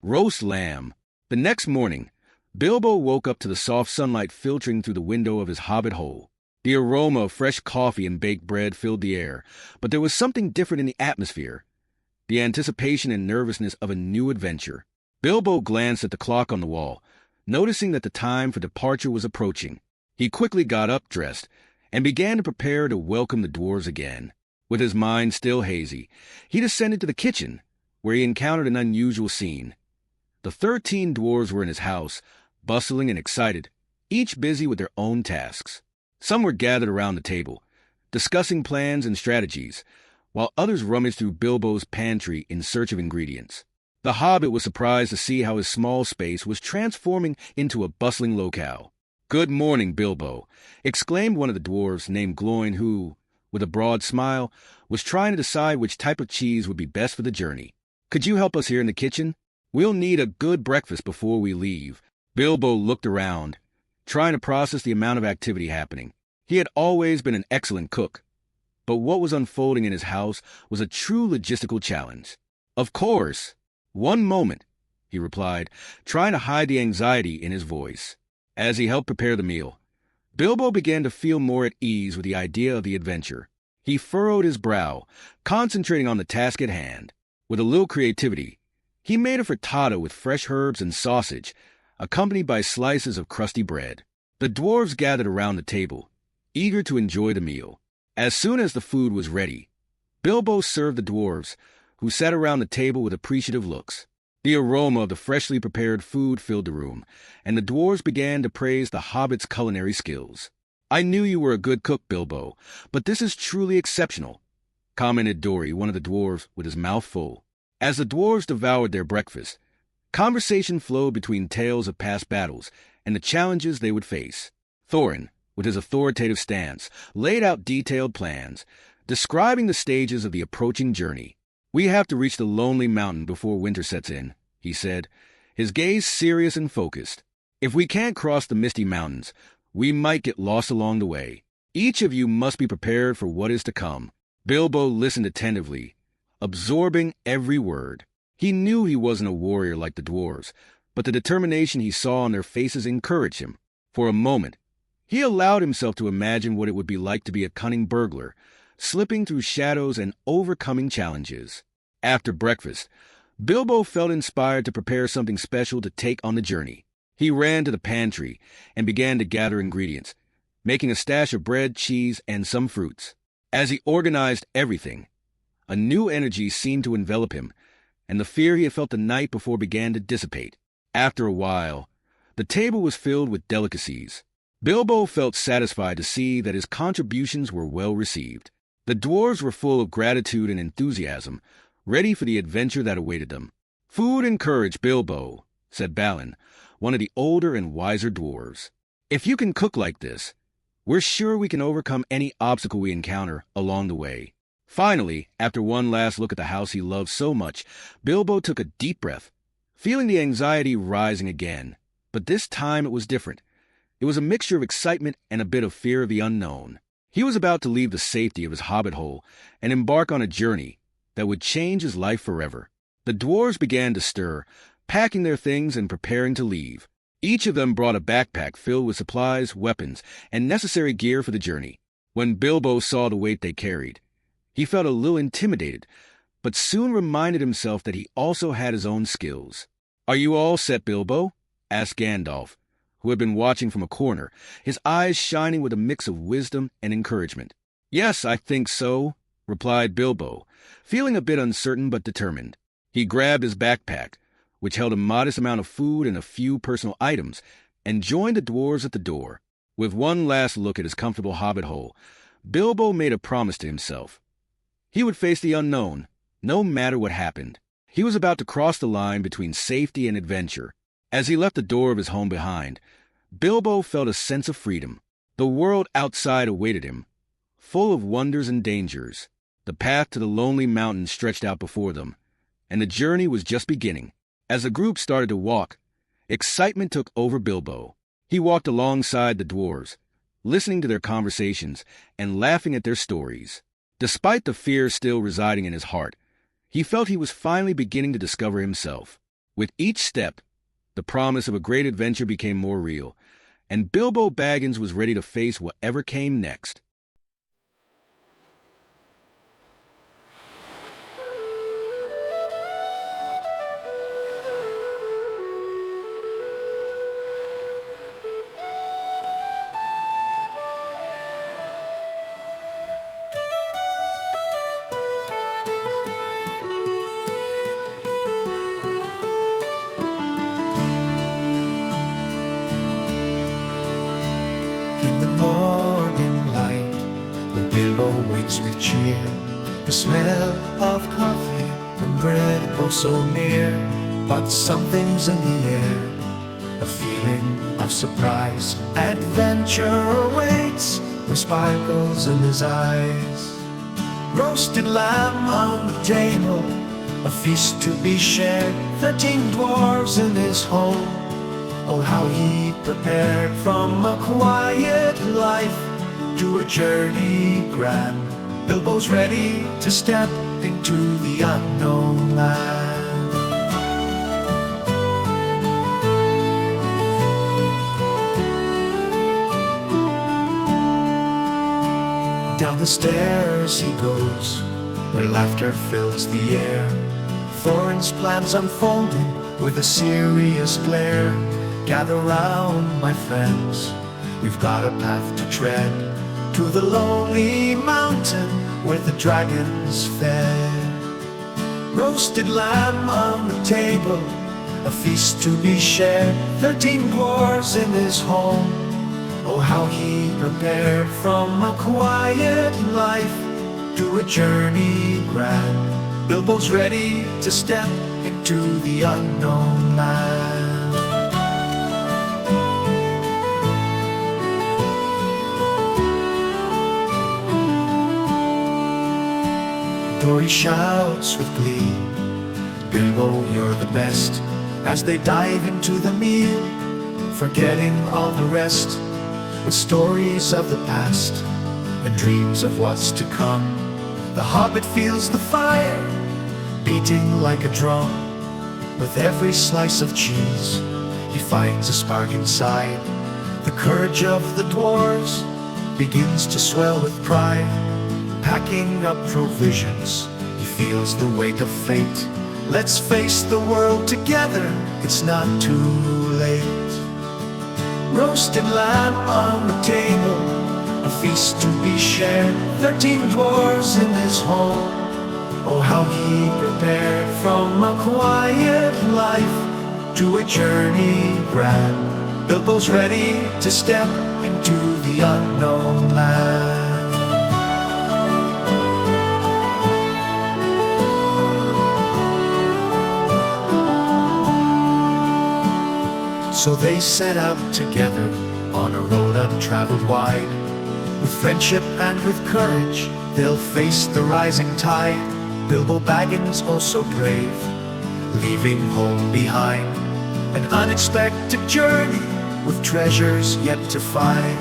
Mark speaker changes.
Speaker 1: roast lamb. The next morning, Bilbo woke up to the soft sunlight filtering through the window of his hobbit hole. The aroma of fresh coffee and baked bread filled the air, but there was something different in the atmosphere. The anticipation and nervousness of a new adventure. Bilbo glanced at the clock on the wall, noticing that the time for departure was approaching. He quickly got up, dressed, and began to prepare to welcome the dwarves again. With his mind still hazy, he descended to the kitchen, where he encountered an unusual scene. The 13 dwarves were in his house, bustling and excited, each busy with their own tasks. Some were gathered around the table, discussing plans and strategies, while others rummaged through Bilbo's pantry in search of ingredients. The hobbit was surprised to see how his small space was transforming into a bustling locale. "Good morning, Bilbo," exclaimed one of the dwarves named Gloin, who, with a broad smile, was trying to decide which type of cheese would be best for the journey. "Could you help us here in the kitchen? We'll need a good breakfast before we leave." Bilbo looked around, trying to process the amount of activity happening. He had always been an excellent cook, but what was unfolding in his house was a true logistical challenge. "Of course. One moment," he replied, trying to hide the anxiety in his voice. As he helped prepare the meal, Bilbo began to feel more at ease with the idea of the adventure. He furrowed his brow, concentrating on the task at hand. With a little creativity, he made a frittata with fresh herbs and sausage, accompanied by slices of crusty bread. The dwarves gathered around the table, eager to enjoy the meal. As soon as the food was ready, Bilbo served the dwarves, who sat around the table with appreciative looks. The aroma of the freshly prepared food filled the room, and the dwarves began to praise the hobbit's culinary skills. "I knew you were a good cook, Bilbo, but this is truly exceptional," commented Dori, one of the dwarves, with his mouth full. As the dwarves devoured their breakfast, conversation flowed between tales of past battles and the challenges they would face. Thorin, with his authoritative stance, laid out detailed plans, describing the stages of the approaching journey. "We have to reach the lonely mountain before winter sets in," he said, his gaze serious and focused. "If we can't cross the misty mountains, we might get lost along the way. Each of you must be prepared for what is to come." Bilbo listened attentively, absorbing every word. He knew he wasn't a warrior like the dwarves, but the determination he saw on their faces encouraged him. For a moment, he allowed himself to imagine what it would be like to be a cunning burglar, slipping through shadows and overcoming challenges. After breakfast, Bilbo felt inspired to prepare something special to take on the journey. He ran to the pantry and began to gather ingredients, making a stash of bread, cheese, and some fruits. As he organized everything, a new energy seemed to envelop him, and the fear he had felt the night before began to dissipate. After a while, the table was filled with delicacies. Bilbo felt satisfied to see that his contributions were well received. The dwarves were full of gratitude and enthusiasm, ready for the adventure that awaited them. "Food encouraged Bilbo," said Balin, one of the older and wiser dwarves. "If you can cook like this, we're sure we can overcome any obstacle we encounter along the way." Finally, after one last look at the house he loved so much, Bilbo took a deep breath, feeling the anxiety rising again. But this time it was different. It was a mixture of excitement and a bit of fear of the unknown. He was about to leave the safety of his hobbit hole and embark on a journey that would change his life forever. The dwarves began to stir, packing their things and preparing to leave. Each of them brought a backpack filled with supplies, weapons, and necessary gear for the journey. When Bilbo saw the weight they carried, he felt a little intimidated, but soon reminded himself that he also had his own skills. "Are you all set, Bilbo?" asked Gandalf, who had been watching from a corner, his eyes shining with a mix of wisdom and encouragement. "Yes, I think so," replied Bilbo, feeling a bit uncertain but determined. He grabbed his backpack, which held a modest amount of food and a few personal items, and joined the dwarves at the door. With one last look at his comfortable hobbit hole, Bilbo made a promise to himself. He would face the unknown, no matter what happened. He was about to cross the line between safety and adventure. As he left the door of his home behind, Bilbo felt a sense of freedom. The world outside awaited him, full of wonders and dangers. The path to the lonely mountain stretched out before them, and the journey was just beginning. As the group started to walk, excitement took over Bilbo. He walked alongside the dwarves, listening to their conversations and laughing at their stories. Despite the fear still residing in his heart, he felt he was finally beginning to discover himself. With each step, the promise of a great adventure became more real, and Bilbo Baggins was ready to face whatever came next.
Speaker 2: In the morning light, when Bilbo wakes with cheer, the smell of coffee and bread oh so near. But something's in the air, a feeling of surprise. Adventure awaits with sparkles in his eyes. Roasted lamb on the table, a feast to be shared. 13 dwarves in his home. Oh, how he prepared from a quiet life to a journey grand. Bilbo's ready to step into the unknown land. Down the stairs he goes, where laughter fills the air. Thorns plans unfolding with a serious glare. Gather round, my friends, we've got a path to tread to the lonely mountain where the dragons fed. Roasted lamb on the table, a feast to be shared. 13 dwarves in his home. Oh, how he prepared from a quiet life to a journey grand. Bilbo's ready to step into the unknown land. Dory shouts with glee, Bilbo, you're the best, as they dive into the meal, forgetting all the rest, with stories of the past and dreams of what's to come. The hobbit feels the fire beating like a drum. With every slice of cheese he finds a spark inside. The courage of the dwarves begins to swell with pride. Packing up provisions, he feels the weight of fate. Let's face the world together, it's not too late. Roasted lamb on the table, a feast to be shared. 13 dwarves in his home. Oh, how he prepared from a quiet life to a journey grand. Bilbo's ready to step into the unknown land. So they set out together on a road untraveled wide. With friendship and with courage, they'll face the rising tide. Bilbo Baggins, oh so brave, leaving home behind. An unexpected journey with treasures yet to find.